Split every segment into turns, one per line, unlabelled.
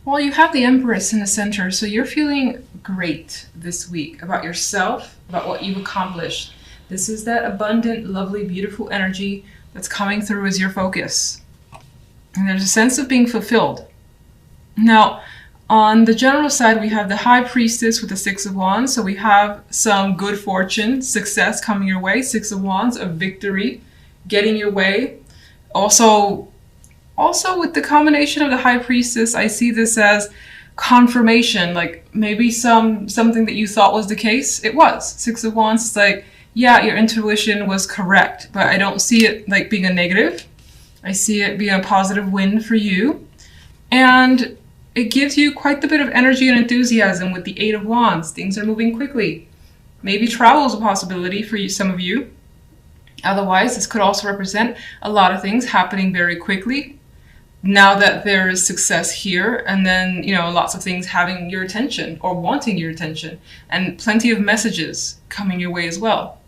Well, you have the Empress in the center, so you're feeling great this week about yourself, about what you've accomplished. This is that abundant, lovely, beautiful energy that's coming through as your focus. And there's a sense of being fulfilled. Now, on the general side, we have the High Priestess with the Six of Wands. So we have some good fortune, success coming your way. Six of Wands, a victory, getting your way. Also with the combination of the High Priestess, I see this as confirmation. Like maybe something that you thought was the case, it was. Six of Wands is like, yeah, your intuition was correct, but I don't see it like being a negative. I see it being a positive win for you. And it gives you quite a bit of energy and enthusiasm with the Eight of Wands. Things are moving quickly. Maybe travel is a possibility for you, some of you. Otherwise, this could also represent a lot of things happening very quickly. Now that there is success here, and then, lots of things having your attention or wanting your attention, and plenty of messages coming your way as well.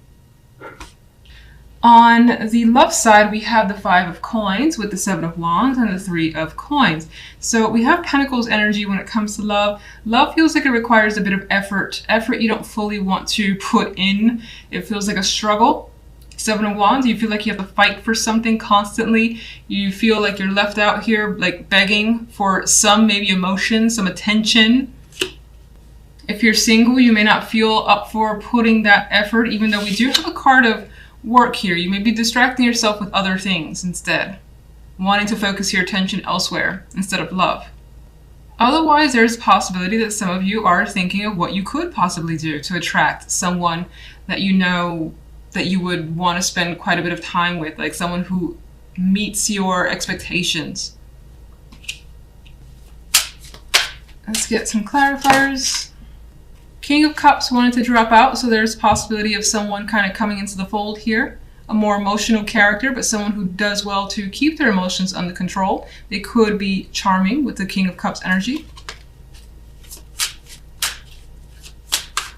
On the love side, we have the Five of Coins with the Seven of Wands and the Three of Coins. So we have Pentacles energy when it comes to love. Love feels like it requires a bit of effort. Effort you don't fully want to put in. It feels like a struggle. Seven of Wands, you feel like you have to fight for something constantly. You feel like you're left out here like begging for some maybe emotion, some attention. If you're single, you may not feel up for putting that effort, even though we do have a card of work here. You may be distracting yourself with other things instead, wanting to focus your attention elsewhere instead of love. Otherwise, there's a possibility that some of you are thinking of what you could possibly do to attract someone that you know that you would want to spend quite a bit of time with, like someone who meets your expectations. Let's get some clarifiers. King of Cups wanted to drop out, so there's a possibility of someone kind of coming into the fold here. A more emotional character, but someone who does well to keep their emotions under control. They could be charming with the King of Cups energy.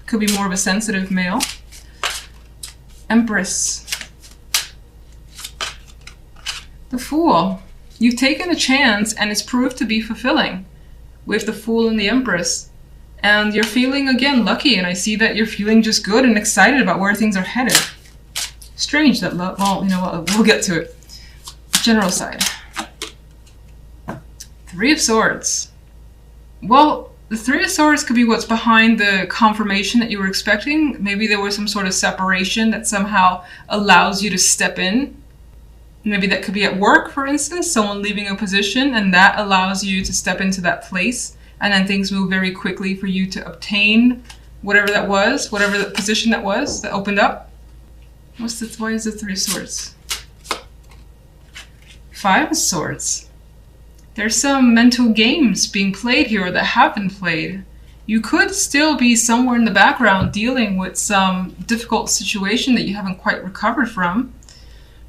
Could be more of a sensitive male. Empress. The Fool. You've taken a chance and it's proved to be fulfilling with the Fool and the Empress. And you're feeling, again, lucky, and I see that you're feeling just good and excited about where things are headed. Strange that love, well, you know what, we'll get to it. General side. Three of Swords. Well, the Three of Swords could be what's behind the confirmation that you were expecting. Maybe there was some sort of separation that somehow allows you to step in. Maybe that could be at work, for instance, someone leaving a position, and that allows you to step into that place. And then things move very quickly for you to obtain whatever that was, whatever the position that was that opened up. Why is the Three of Swords? Five of Swords. There's some mental games being played here that have been played. You could still be somewhere in the background dealing with some difficult situation that you haven't quite recovered from.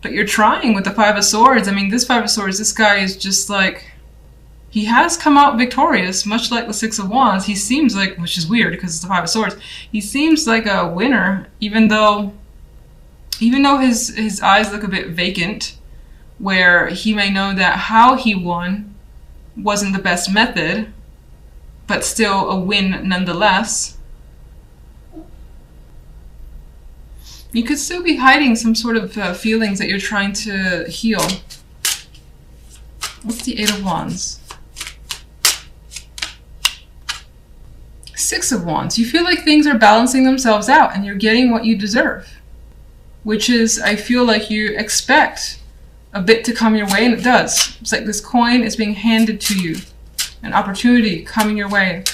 But you're trying with the Five of Swords. I mean, this Five of Swords, this guy is just like, he has come out victorious, much like the Six of Wands. He seems like, which is weird because it's the Five of Swords, he seems like a winner, even though his eyes look a bit vacant, where he may know that how he won wasn't the best method, but still a win nonetheless. You could still be hiding some sort of feelings that you're trying to heal. What's the Eight of Wands? Six of Wands. You feel like things are balancing themselves out and you're getting what you deserve, which is, I feel like you expect a bit to come your way, and it does. It's like this coin is being handed to you, an opportunity coming your way.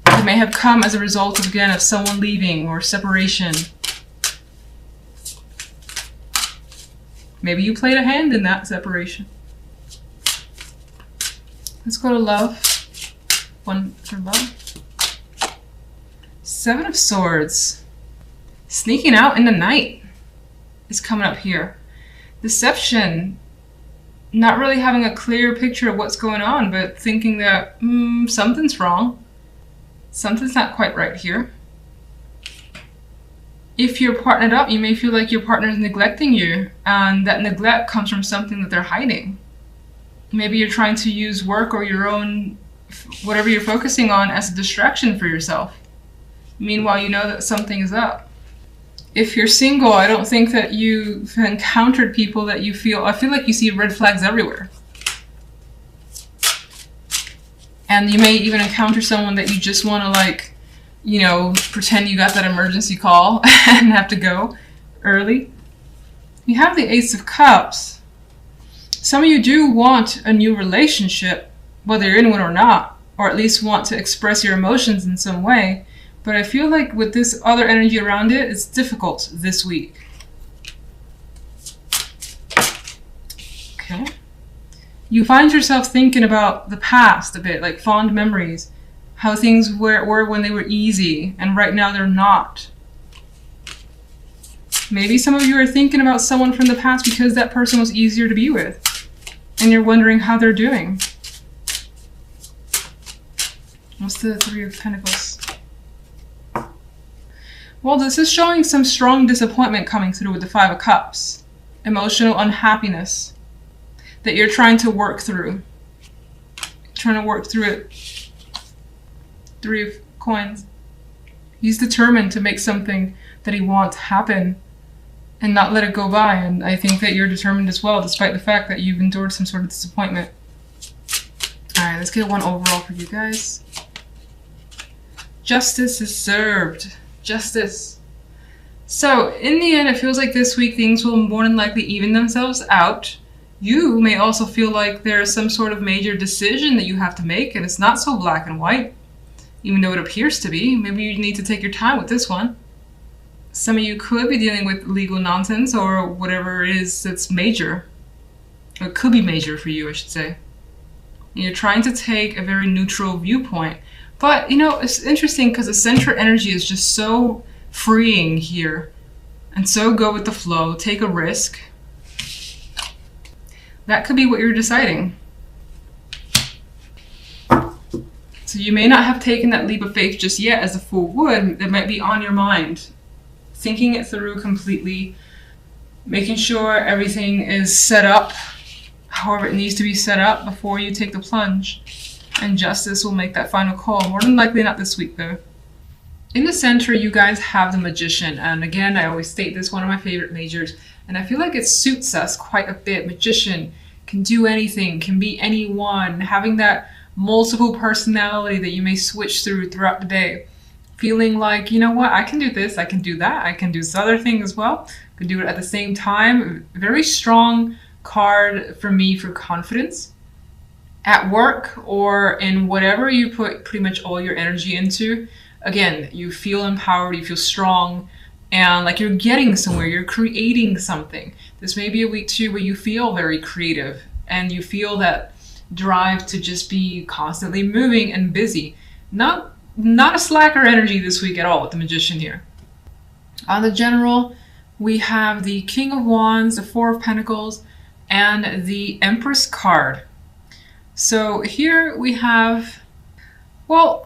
It may have come as a result of, again, of someone leaving or separation. Maybe you played a hand in that separation. Let's go to love. One for love. Seven of Swords. Sneaking out in the night is coming up here. Deception. Not really having a clear picture of what's going on, but thinking that something's wrong. Something's not quite right here. If you're partnered up, you may feel like your partner is neglecting you, and that neglect comes from something that they're hiding. Maybe you're trying to use work or your own whatever you're focusing on as a distraction for yourself. Meanwhile, you know that something is up. If you're single, I don't think that you've encountered people that I feel like you see red flags everywhere. And you may even encounter someone that you just want to, like, you know, pretend you got that emergency call and have to go early. You have the Ace of Cups. Some of you do want a new relationship, whether you're in one or not, or at least want to express your emotions in some way. But I feel like with this other energy around it, it's difficult this week. Okay. You find yourself thinking about the past a bit, like fond memories, how things were when they were easy, and right now they're not. Maybe some of you are thinking about someone from the past because that person was easier to be with, and you're wondering how they're doing. What's the Three of Pentacles? Well, this is showing some strong disappointment coming through with the Five of Cups. Emotional unhappiness that you're trying to work through. Trying to work through it. Three of Coins. He's determined to make something that he wants happen and not let it go by. And I think that you're determined as well, despite the fact that you've endured some sort of disappointment. Alright, let's get one overall for you guys. Justice is served. Justice. So, in the end, it feels like this week things will more than likely even themselves out. You may also feel like there's some sort of major decision that you have to make, and it's not so black and white, even though it appears to be. Maybe you need to take your time with this one. Some of you could be dealing with legal nonsense or whatever it is that's major. Or it could be major for you, I should say. And you're trying to take a very neutral viewpoint. But, you know, it's interesting because the center energy is just so freeing here. And so go with the flow, take a risk. That could be what you're deciding. So you may not have taken that leap of faith just yet as the Fool would. It might be on your mind. Thinking it through completely. Making sure everything is set up however it needs to be set up before you take the plunge. And justice will make that final call. More than likely not this week, though. In the center, you guys have the Magician. And again, I always state this, one of my favorite majors. And I feel like it suits us quite a bit. Magician can do anything, can be anyone. Having that multiple personality that you may switch through throughout the day. Feeling like, you know what, I can do this, I can do that, I can do this other thing as well. I can do it at the same time. Very strong card for me for confidence. At work or in whatever you put pretty much all your energy into, again, you feel empowered, you feel strong, and like you're getting somewhere, you're creating something. This may be a week too where you feel very creative and you feel that drive to just be constantly moving and busy. Not a slacker energy this week at all with the Magician here. On the general, we have the King of Wands, the Four of Pentacles, and the Empress card. So here we have, well,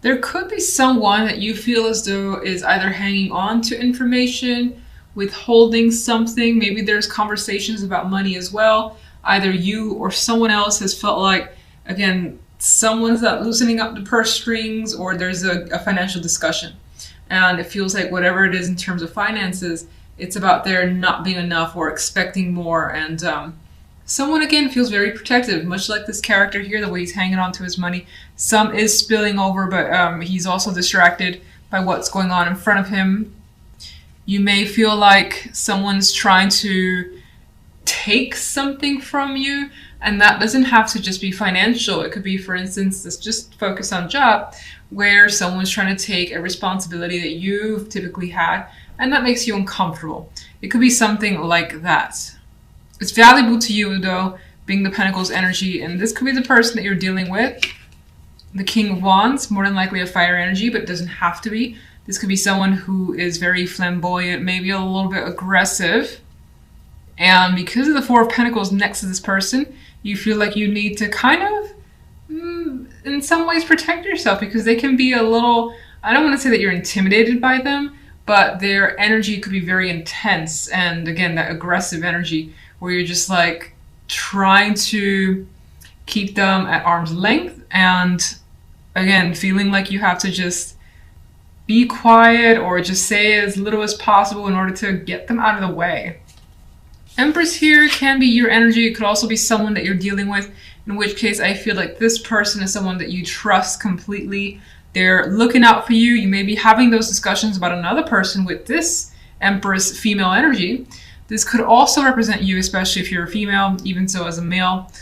there could be someone that you feel as though is either hanging on to information, withholding something. Maybe there's conversations about money as well. Either you or someone else has felt like, again, someone's not loosening up the purse strings, or there's a financial discussion. And it feels like whatever it is in terms of finances, it's about there not being enough or expecting more. And someone, again, feels very protective, much like this character here, the way he's hanging on to his money. Some is spilling over, but he's also distracted by what's going on in front of him. You may feel like someone's trying to take something from you, and that doesn't have to just be financial. It could be, for instance, let's just focus on job, where someone's trying to take a responsibility that you've typically had, and that makes you uncomfortable. It could be something like that. It's valuable to you, though, being the Pentacles energy, and this could be the person that you're dealing with. The King of Wands, more than likely a fire energy, but it doesn't have to be. This could be someone who is very flamboyant, maybe a little bit aggressive. And because of the Four of Pentacles next to this person, you feel like you need to kind of, in some ways, protect yourself, because they can be a little, I don't want to say that you're intimidated by them, but their energy could be very intense. And again, that aggressive energy where you're just like trying to keep them at arm's length, and again, feeling like you have to just be quiet or just say as little as possible in order to get them out of the way. Empress here can be your energy. It could also be someone that you're dealing with, in which case I feel like this person is someone that you trust completely. They're looking out for you. You may be having those discussions about another person with this Empress female energy. This could also represent you, especially if you're a female, even so as a male,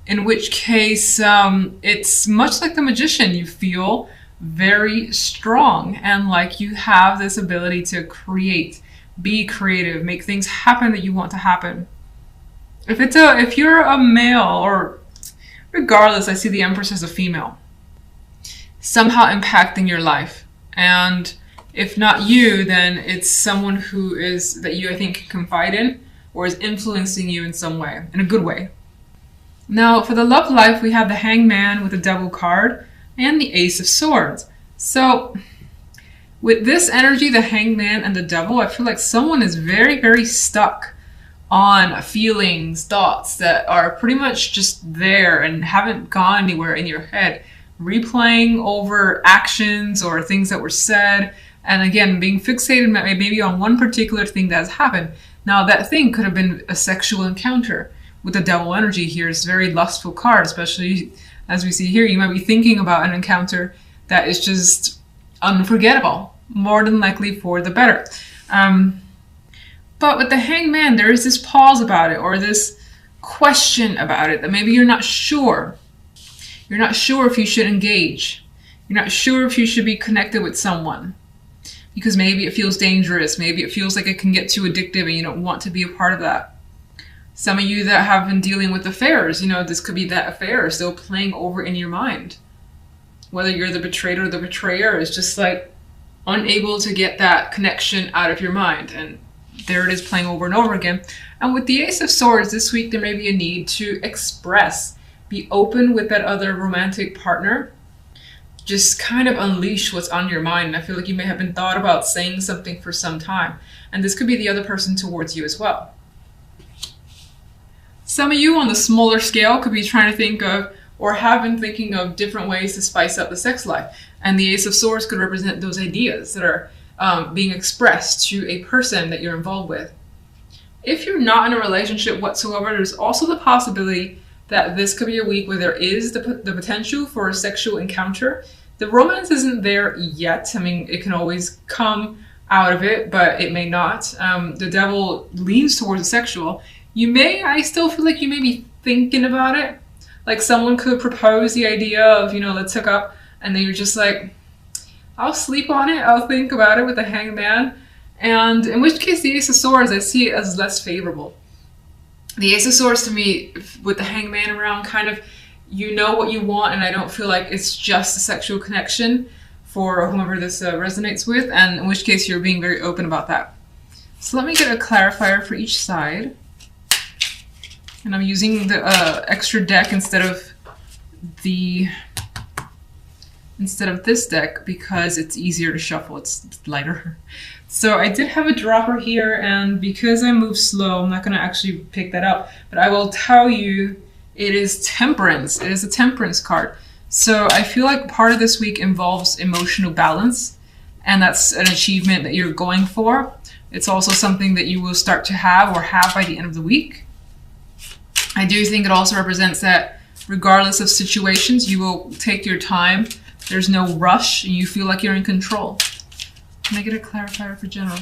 in which case it's much like the Magician. You feel very strong and like you have this ability to create, be creative, make things happen that you want to happen. If you're a male, or regardless, I see the Empress as a female, somehow impacting your life. And if not you, then it's someone that you, I think, can confide in, or is influencing you in some way, in a good way. Now, for the love life, we have the Hangman with the Devil card and the Ace of Swords. So with this energy, the Hangman and the Devil, I feel like someone is very, very stuck on feelings, thoughts that are pretty much just there and haven't gone anywhere in your head, replaying over actions or things that were said, and again, being fixated maybe on one particular thing that has happened. Now, that thing could have been a sexual encounter. With the Devil energy here, it's a very lustful card, especially as we see here. You might be thinking about an encounter that is just unforgettable, more than likely for the better. But with the Hangman, there is this pause about it, or this question about it, that maybe you're not sure. You're not sure if you should engage. You're not sure if you should be connected with someone, because maybe it feels dangerous. Maybe it feels like it can get too addictive and you don't want to be a part of that. Some of you that have been dealing with affairs, this could be that affair still playing over in your mind. Whether you're the betrayed or the betrayer, is just like unable to get that connection out of your mind. And there it is, playing over and over again. And with the Ace of Swords this week, there may be a need to express, be open with that other romantic partner. Just kind of unleash what's on your mind. And I feel like you may have been thought about saying something for some time. And this could be the other person towards you as well. Some of you on the smaller scale could be trying to think of, or have been thinking of, different ways to spice up the sex life. And the Ace of Swords could represent those ideas that are being expressed to a person that you're involved with. If you're not in a relationship whatsoever, there's also the possibility that this could be a week where there is the potential for a sexual encounter. The romance isn't there yet. I mean, it can always come out of it, but it may not. The Devil leans towards the sexual. I still feel like you may be thinking about it. Like someone could propose the idea of, let's hook up, and then you're just like, I'll sleep on it, I'll think about it, with the Hangman. And in which case the Ace of Swords, I see it as less favorable. The Ace of Swords to me, with the Hangman around, kind of, you know what you want, and I don't feel like it's just a sexual connection for whomever this resonates with, and in which case you're being very open about that. So let me get a clarifier for each side. And I'm using the extra deck instead of this deck because it's easier to shuffle, it's lighter. So I did have a dropper here, and because I move slow, I'm not going to actually pick that up. But I will tell you, it is Temperance. It is a Temperance card. So I feel like part of this week involves emotional balance, and that's an achievement that you're going for. It's also something that you will start to have or have by the end of the week. I do think it also represents that regardless of situations, you will take your time. There's no rush, and you feel like you're in control. Can I get a clarifier for general?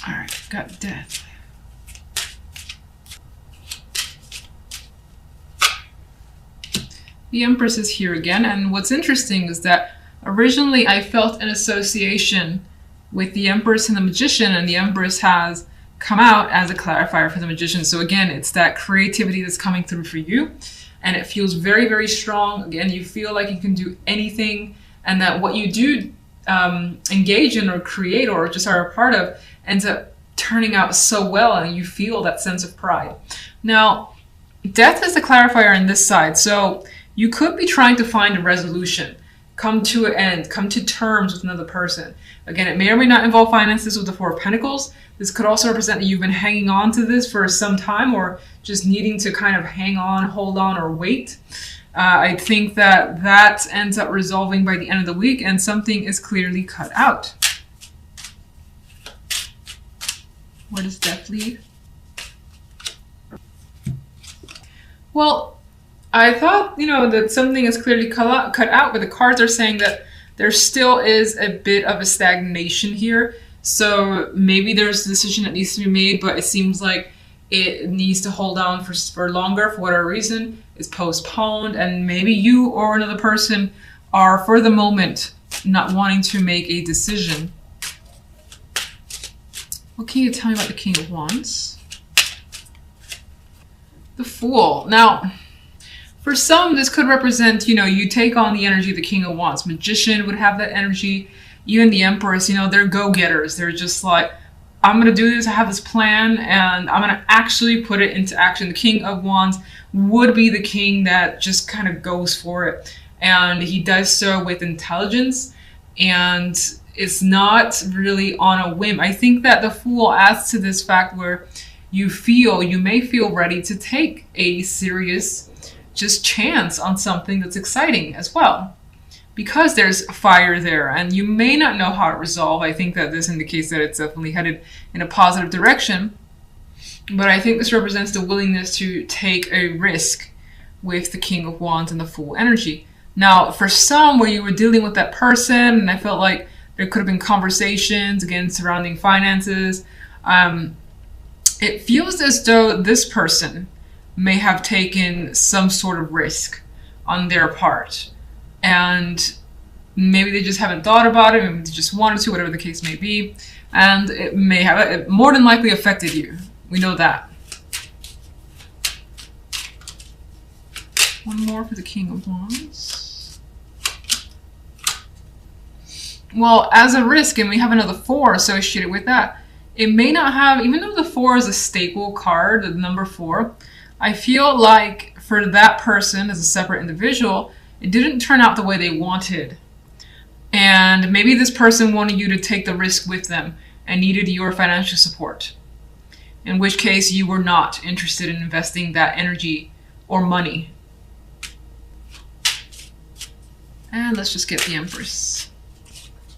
All right, got Death. The Empress is here again, and what's interesting is that originally I felt an association with the Empress and the Magician, and the Empress has come out as a clarifier for the Magician. So again, it's that creativity that's coming through for you, and it feels very, very strong. Again, you feel like you can do anything, and that what you do engage in or create or just are a part of ends up turning out so well, and you feel that sense of pride. Now, Death is the clarifier on this side, so you could be trying to find a resolution. come to an end, come to terms with another person. Again, it may or may not involve finances with the Four of Pentacles. This could also represent that you've been hanging on to this for some time, or just needing to kind of hang on, hold on, or wait. I think that that ends up resolving by the end of the week, and something is clearly cut out. Where does death lead? Well, I thought, that something is clearly cut out, but the cards are saying that there still is a bit of a stagnation here. So maybe there's a decision that needs to be made, but it seems like it needs to hold on for longer for whatever reason. It's postponed, and maybe you or another person are, for the moment, not wanting to make a decision. What can you tell me about the King of Wands? The Fool. Now, for some, this could represent, you take on the energy of the King of Wands. Magician would have that energy. Even the Empress, they're go-getters. They're just like, I'm going to do this. I have this plan, and I'm going to actually put it into action. The King of Wands would be the king that just kind of goes for it. And he does so with intelligence, and it's not really on a whim. I think that the Fool adds to this fact where you may feel ready to take a serious just chance on something that's exciting as well, because there's fire there, and you may not know how to resolve. I think that this indicates that it's definitely headed in a positive direction, but I think this represents the willingness to take a risk with the King of Wands and the Fool energy. Now, for some, where you were dealing with that person, and I felt like there could have been conversations, again, surrounding finances, it feels as though this person may have taken some sort of risk on their part. And maybe they just haven't thought about it, maybe they just wanted to, whatever the case may be. And it may have, it more than likely affected you. We know that. One more for the King of Wands. Well, as a risk, and we have another 4 associated with that, it may not have, even though the 4 is a staple card, the number 4, I feel like for that person as a separate individual, it didn't turn out the way they wanted. And maybe this person wanted you to take the risk with them and needed your financial support. In which case you were not interested in investing that energy or money. And let's just get the Empress.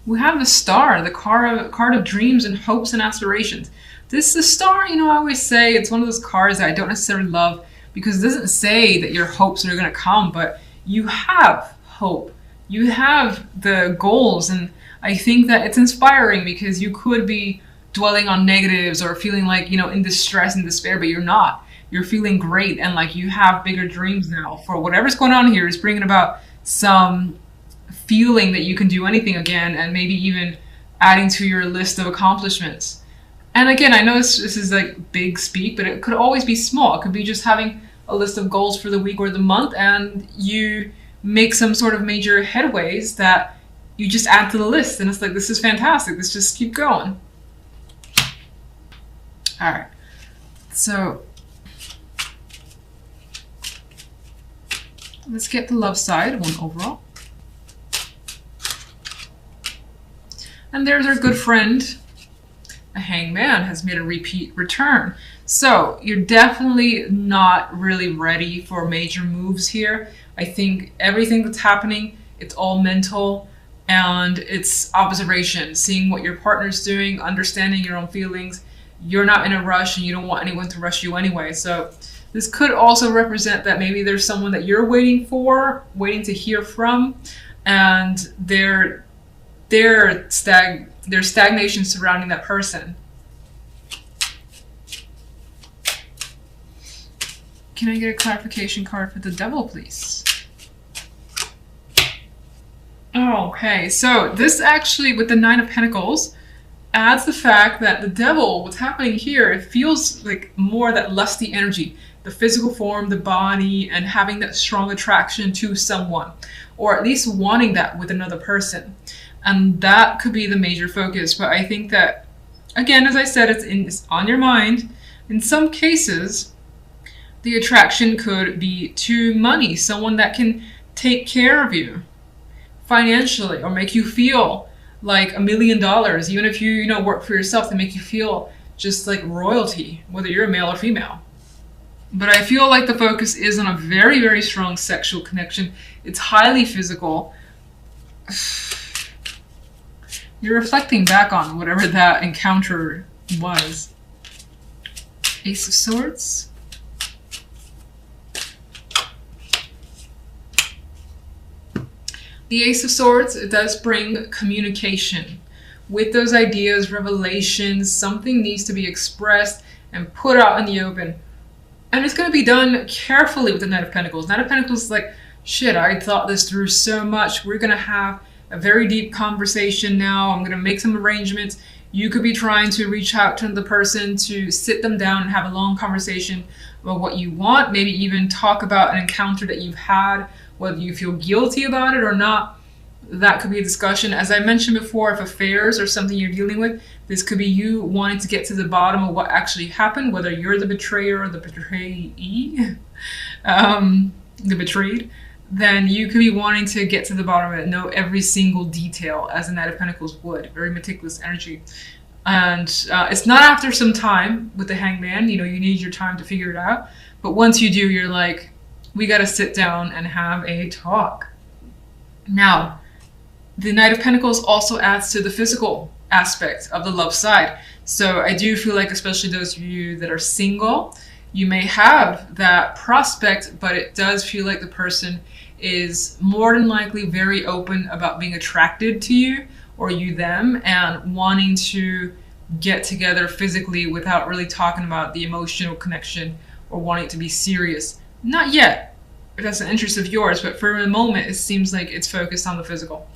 We have the Star, the card of dreams and hopes and aspirations. This, the Star, I always say it's one of those cards that I don't necessarily love, because it doesn't say that your hopes are going to come, but you have hope. You have the goals, and I think that it's inspiring, because you could be dwelling on negatives or feeling like, in distress and despair, but you're not. You're feeling great, and like you have bigger dreams now for whatever's going on here is bringing about some feeling that you can do anything again, and maybe even adding to your list of accomplishments. And again, I know this is like big speak, but it could always be small. It could be just having a list of goals for the week or the month, and you make some sort of major headways that you just add to the list. And it's like, this is fantastic. Let's just keep going. All right. So let's get the love side, 1 overall. And there's our good friend. A Hangman has made a repeat return. So you're definitely not really ready for major moves here. I think everything that's happening, it's all mental, and it's observation, seeing what your partner's doing, understanding your own feelings. You're not in a rush, and you don't want anyone to rush you anyway. So this could also represent that maybe there's someone that you're waiting to hear from, and there's stagnation surrounding that person. Can I get a clarification card for the Devil, please? Okay, so this actually, with the 9 of Pentacles, adds the fact that the Devil, what's happening here, it feels like more that lusty energy, the physical form, the body, and having that strong attraction to someone, or at least wanting that with another person. And that could be the major focus. But I think that, again, as I said, it's on your mind. In some cases, the attraction could be to money, someone that can take care of you financially, or make you feel like $1 million, even if you know, work for yourself, to make you feel just like royalty, whether you're a male or female. But I feel like the focus is on a very, very strong sexual connection. It's highly physical. You're reflecting back on whatever that encounter was. Ace of Swords. The Ace of Swords, it does bring communication. With those ideas, revelations, something needs to be expressed and put out in the open. And it's going to be done carefully with the Knight of Pentacles. Knight of Pentacles is like, shit, I thought this through so much. We're going to have a very deep conversation now. I'm going to make some arrangements. You could be trying to reach out to the person to sit them down and have a long conversation about what you want. Maybe even talk about an encounter that you've had, whether you feel guilty about it or not. That could be a discussion. As I mentioned before, if affairs are something you're dealing with, this could be you wanting to get to the bottom of what actually happened, whether you're the betrayer or the betrayee, the betrayed, then you could be wanting to get to the bottom of it, know every single detail, as the Knight of Pentacles would. Very meticulous energy. And it's not after some time with the Hangman, you know, you need your time to figure it out. But once you do, you're like, we got to sit down and have a talk. Now, the Knight of Pentacles also adds to the physical aspect of the love side. So I do feel like, especially those of you that are single, you may have that prospect, but it does feel like the person is more than likely very open about being attracted to you, or you them, and wanting to get together physically without really talking about the emotional connection or wanting it to be serious. Not yet, if that's an interest of yours, but for a moment it seems like it's focused on the physical.